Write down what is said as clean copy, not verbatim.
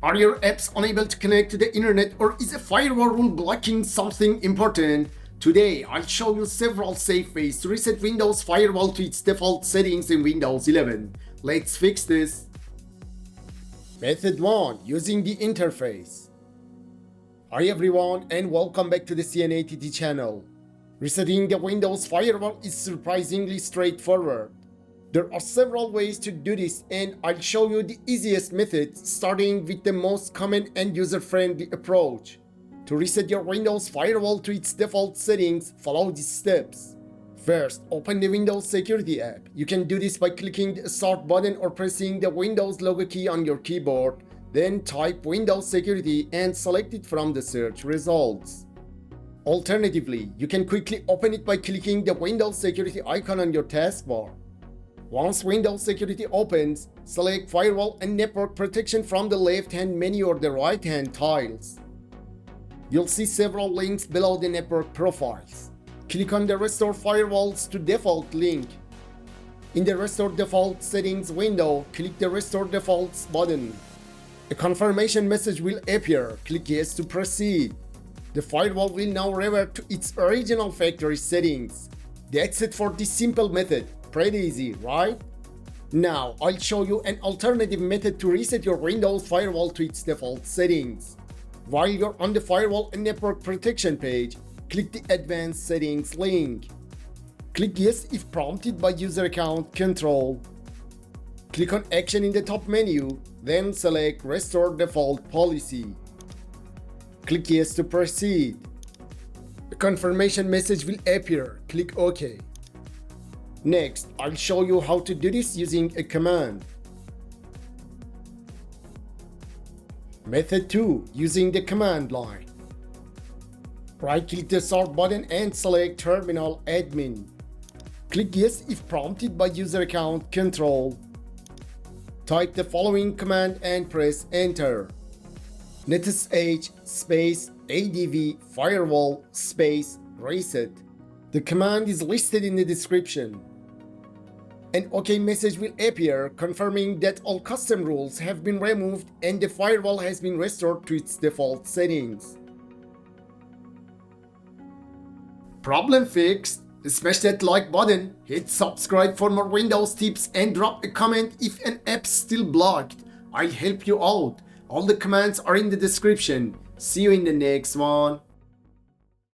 Are your apps unable to connect to the internet, or is a firewall rule blocking something important? Today, I'll show you several safe ways to reset Windows Firewall to its default settings in Windows 11. Let's fix this. Method 1. Using the interface. Hi everyone and welcome back to the CNATT channel. Resetting the Windows Firewall is surprisingly straightforward. There are several ways to do this, and I'll show you the easiest method, starting with the most common and user-friendly approach. To reset your Windows Firewall to its default settings, follow these steps. First, open the Windows Security app. You can do this by clicking the Start button or pressing the Windows logo key on your keyboard. Then type Windows Security and select it from the search results. Alternatively, you can quickly open it by clicking the Windows Security icon on your taskbar. Once Windows Security opens, select Firewall and Network Protection from the left-hand menu or the right-hand tiles. You'll see several links below the network profiles. Click on the Restore Firewalls to Default link. In the Restore Default Settings window, click the Restore Defaults button. A confirmation message will appear. Click Yes to proceed. The firewall will now revert to its original factory settings. That's it for this simple method. Pretty easy, right? Now, I'll show you an alternative method to reset your Windows Firewall to its default settings. While you're on the Firewall and Network Protection page, click the Advanced Settings link. Click Yes if prompted by User Account Control. Click on Action in the top menu, then select Restore Default Policy. Click Yes to proceed. A confirmation message will appear. Click OK. Next, I'll show you how to do this using a command. Method 2. Using the command line. Right-click the Start button and select Terminal Admin. Click Yes if prompted by User Account Control. Type the following command and press Enter. netsh space advfirewall space reset. The command is listed in the description. An OK message will appear confirming that all custom rules have been removed and the firewall has been restored to its default settings. Problem fixed? Smash that like button, hit subscribe for more Windows tips, and drop a comment if an app's still blocked. I'll help you out. All the commands are in the description. See you in the next one.